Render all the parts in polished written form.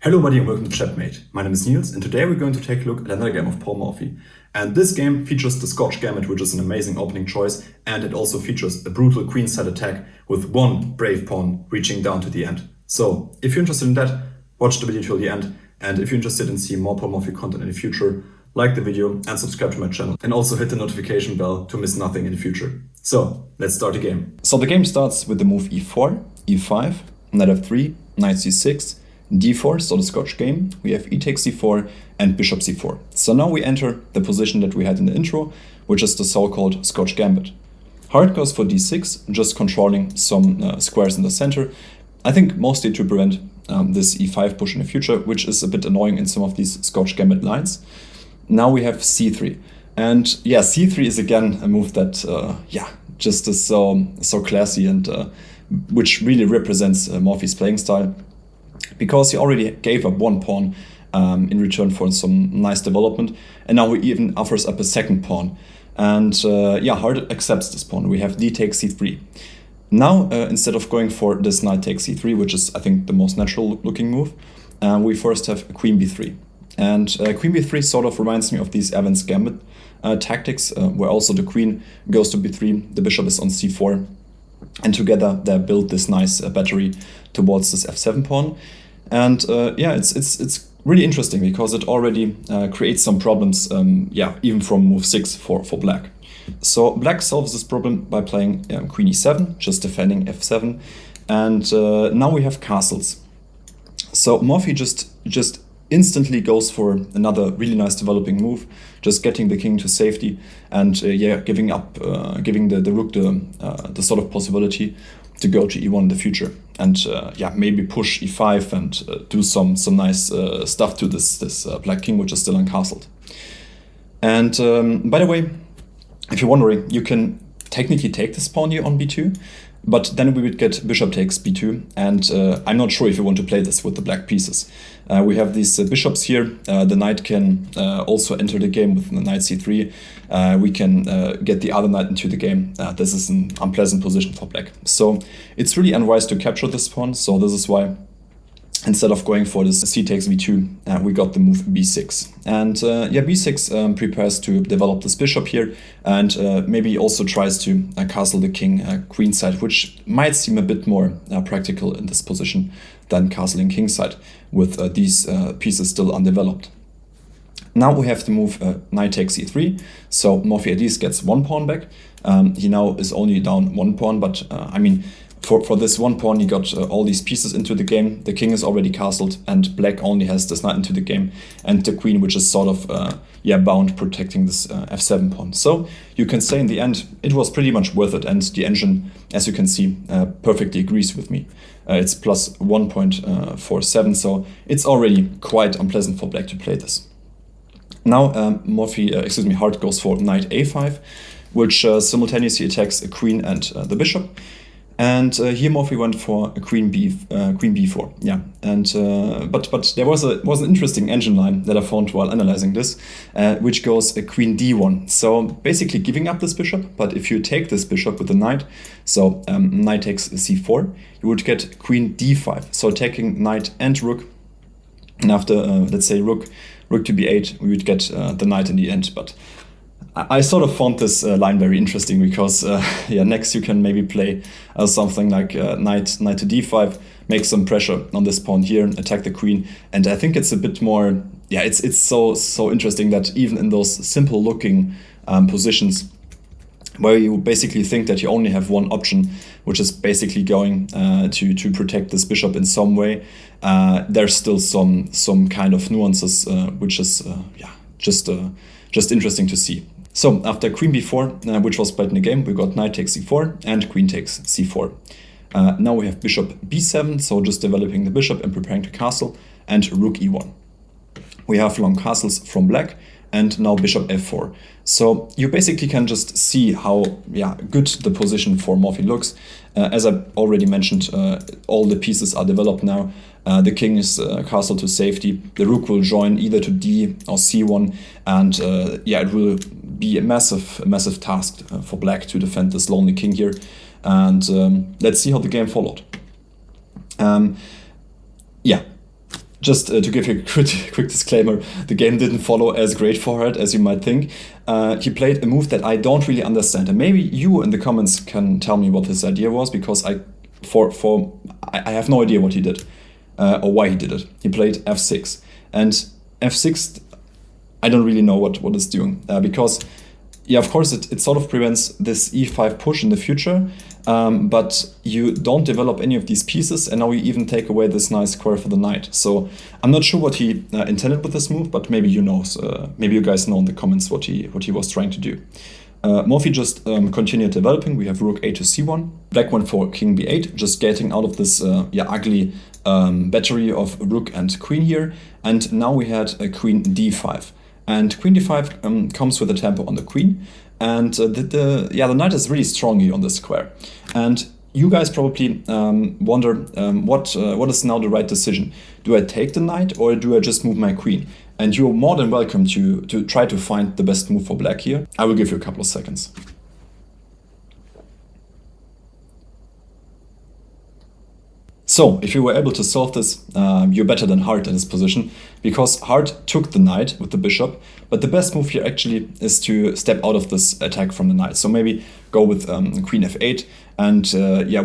Hello buddy and welcome to Checkmate. My name is Niels and today we're going to take a look at another game of Paul Morphy. And this game features the Scotch Gambit, which is an amazing opening choice, and it also features a brutal queenside attack with one brave pawn reaching down to the end. So if you're interested in that, watch the video till the end, and if you're interested in seeing more Paul Morphy content in the future, like the video and subscribe to my channel, and also hit the notification bell to miss nothing in the future. So let's start the game. So the game starts with the move e4, e5, knight f3, knight c6, d4, so the Scotch game. We have e takes c4 and bishop c4. So now we enter the position that we had in the intro, which is the so-called Scotch Gambit. Hart goes for d6, just controlling some squares in the center. I think mostly to prevent this e5 push in the future, which is a bit annoying in some of these Scotch Gambit lines. Now we have c3. And yeah, c3 is again a move that just is so classy and which really represents Morphy's playing style, because he already gave up one pawn in return for some nice development, and now he even offers up a second pawn. And Hart accepts this pawn. We have d takes c3. Now, instead of going for this knight takes c3, which is, I think, the most natural looking move, we first have queen b3. And queen b3 sort of reminds me of these Evans Gambit tactics, where also the queen goes to b3, the bishop is on c4, and together they build this nice battery towards this f7 pawn. And it's really interesting because it already creates some problems, even from move 6 for black. So black solves this problem by playing queen e7, just defending f7, and now we have castles. So Morphy just instantly goes for another really nice developing move, just getting the king to safety and giving the rook the sort of possibility to go to e1 in the future, and maybe push e5 and do some nice stuff to this black king, which is still uncastled. And by the way, if you're wondering, you can technically take this pawn here on b2, but then we would get bishop takes b2, and I'm not sure if you want to play this with the black pieces. We have these bishops here. The knight can also enter the game with the knight c3. We can get the other knight into the game. This is an unpleasant position for black. So it's really unwise to capture this pawn. So this is why, instead of going for this c takes b2, we got the move b6. And b6 prepares to develop this bishop here, and maybe also tries to castle the king queenside, which might seem a bit more practical in this position than castling kingside, with these pieces still undeveloped. Now we have to move knight takes e3, so Morphy at least gets one pawn back. He now is only down one pawn, but for this one pawn, he got all these pieces into the game. The king is already castled, and black only has this knight into the game, and the queen, which is sort of bound, protecting this f7 pawn. So you can say in the end, it was pretty much worth it, and the engine, as you can see, perfectly agrees with me. It's plus 1.47, so it's already quite unpleasant for black to play this. Now Hart goes for knight a5, which simultaneously attacks a queen and the bishop. And here Morphy went for a queen b4, and but there was an interesting engine line that I found while analyzing this, which goes a queen d1. So basically giving up this bishop, but if you take this bishop with the knight, so knight takes c4, you would get queen d5, so taking knight and rook, and after let's say rook to b8, we would get the knight in the end. But I sort of found this line very interesting because next you can maybe play something like knight to d5, make some pressure on this pawn here, attack the queen, and I think it's a bit more, it's so interesting that even in those simple looking positions where you basically think that you only have one option, which is basically going to protect this bishop in some way, there's still some kind of nuances, which is just interesting to see. So after queen b4, which was played in the game, we got knight takes c4 and queen takes c4. Now we have bishop b7, so just developing the bishop and preparing to castle, and rook e1. We have long castles from black, and now bishop f4. So you basically can just see how good the position for Morphy looks. As I already mentioned, all the pieces are developed now. The king is castled to safety. The rook will join either to d or c1, and it will be a massive task for black to defend this lonely king here. And let's see how the game followed. Just to give you a quick disclaimer, the game didn't follow as great for Hart as you might think. He played a move that I don't really understand, and maybe you in the comments can tell me what his idea was, because I have no idea what he did or why he did it. He played f6, and f6 I don't really know what it's doing, because yeah, of course it sort of prevents this e5 push in the future, but you don't develop any of these pieces, and now you even take away this nice square for the knight. So I'm not sure what he intended with this move, but maybe you know, maybe you guys know in the comments what he was trying to do. Morphy just continued developing. We have rook a to c1. Black went for king b8, just getting out of this ugly battery of rook and queen here. And now we had a queen d5. And queen d5 comes with a tempo on the queen. And the knight is really strong here on this square. And you guys probably wonder what is now the right decision. Do I take the knight or do I just move my queen? And you're more than welcome to try to find the best move for black here. I will give you a couple of seconds. So, if you were able to solve this, you're better than Hart in this position, because Hart took the knight with the bishop, but the best move here actually is to step out of this attack from the knight. So maybe go with queen f8, and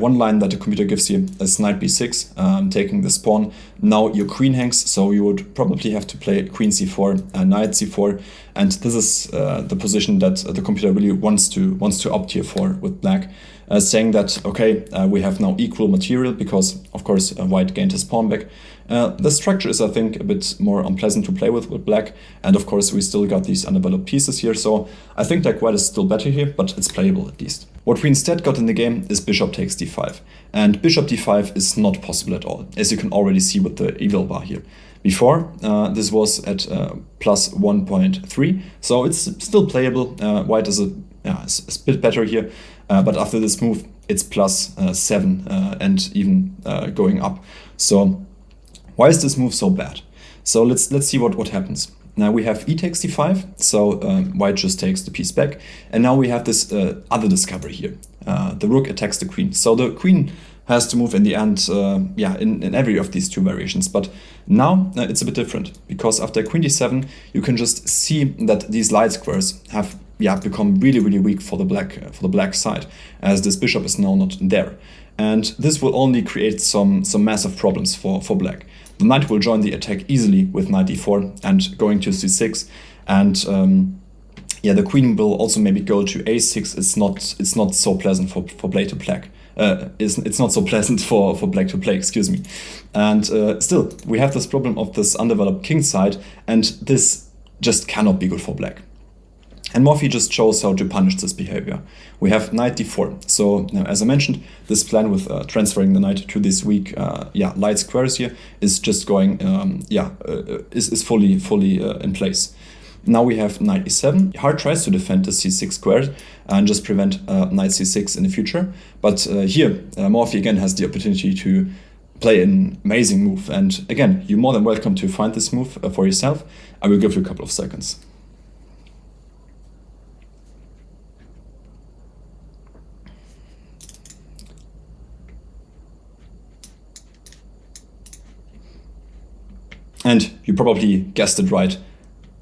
one line that the computer gives you is knight b6, taking this pawn. Now your queen hangs, so you would probably have to play queen c4, knight c4, and this is the position that the computer really wants to opt here for with black. Saying that, okay, we have now equal material because, of course, white gained his pawn back. The structure is, I think, a bit more unpleasant to play with black, and of course we still got these undeveloped pieces here, so I think that white is still better here, but it's playable at least. What we instead got in the game is bishop takes d5, and bishop d5 is not possible at all, as you can already see with the evil bar here. Before, this was at plus 1.3, so it's still playable. White is a bit better here. But after this move, it's plus 7 and even going up. So why is this move so bad? So let's see what happens. Now we have e takes d5, so white just takes the piece back. And now we have this other discovery here. The rook attacks the queen. So the queen has to move in the end, in every of these two variations. But now it's a bit different, because after queen d7, you can just see that these light squares have become really weak for the black side, as this bishop is now not there, and this will only create some massive problems for black. The knight will join the attack easily with knight d4 and going to c6, and the queen will also maybe go to a6. It's not so pleasant for black to play. It's not so pleasant for black to play. Excuse me. And still, we have this problem of this undeveloped king side, and this just cannot be good for black. And Morphy just shows how to punish this behavior. We have knight d4. So, as I mentioned, this plan with transferring the knight to these weak, light squares here is just going, is fully in place. Now we have knight e7. Hart tries to defend the c6 square and just prevent knight c6 in the future. But here, Morphy again has the opportunity to play an amazing move. And again, you're more than welcome to find this move for yourself. I will give you a couple of seconds. And you probably guessed it right.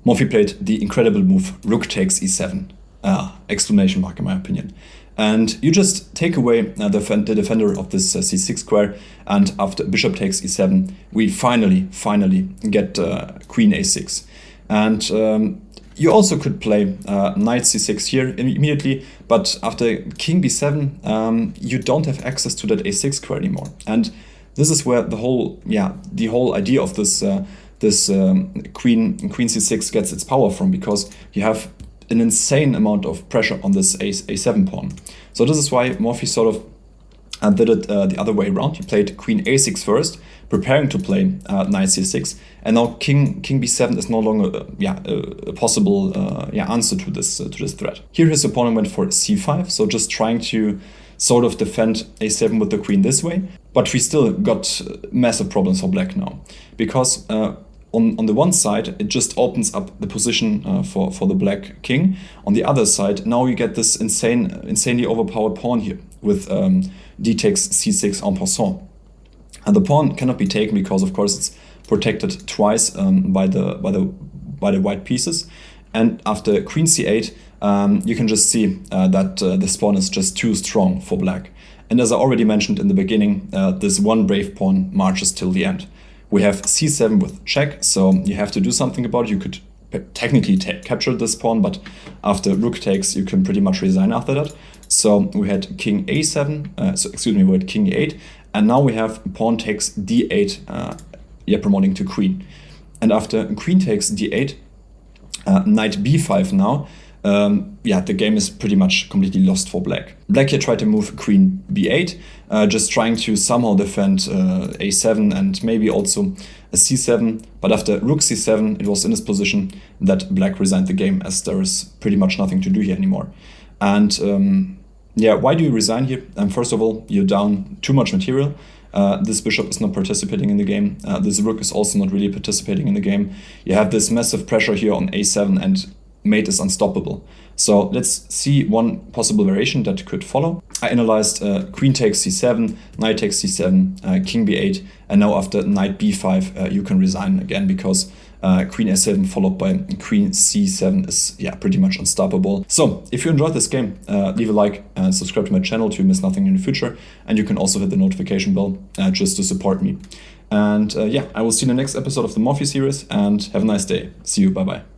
Morphy played the incredible move rook takes e7. Exclamation mark in my opinion. And you just take away the defender of this c6 square, and after bishop takes e7, we finally get queen a6. And you also could play knight c6 here immediately, but after king b7, you don't have access to that a6 square anymore. And this is where the whole idea of this queen c6 gets its power from, because you have an insane amount of pressure on this a7 pawn. So this is why Morphy sort of did it the other way around. He played queen a6 first, preparing to play knight c6, and now king b7 is no longer a possible answer to this threat. Here his opponent went for c5, so just trying to sort of defend a7 with the queen this way, but we still got massive problems for black now, because on the one side it just opens up the position for the black king. On the other side, now you get this insanely overpowered pawn here with d takes c6 en passant, and the pawn cannot be taken because of course it's protected twice by the white pieces. And after queen c8, you can just see that this pawn is just too strong for black. And as I already mentioned in the beginning, this one brave pawn marches till the end. We have c7 with check, so you have to do something about it. You could technically capture this pawn, but after rook takes, you can pretty much resign after that. So we had king a7, we had king e8, and now we have pawn takes d8, promoting to queen. And after queen takes d8, knight b5 now, the game is pretty much completely lost for black. Black here tried to move queen b8, just trying to somehow defend a7 and maybe also a c7, but after rook c7 it was in this position that black resigned the game, as there is pretty much nothing to do here anymore. And why do you resign here? First of all, you're down too much material. This bishop is not participating in the game. This rook is also not really participating in the game. You have this massive pressure here on a7 and mate is unstoppable. So let's see one possible variation that could follow. I analyzed queen takes c7, knight takes c7, king b8, and now after knight b5 you can resign again, because queen a7 followed by queen c7 is pretty much unstoppable. So if you enjoyed this game, leave a like and subscribe to my channel to miss nothing in the future, and you can also hit the notification bell just to support me. And I will see you in the next episode of the Morphy series, and have a nice day. See you, bye bye.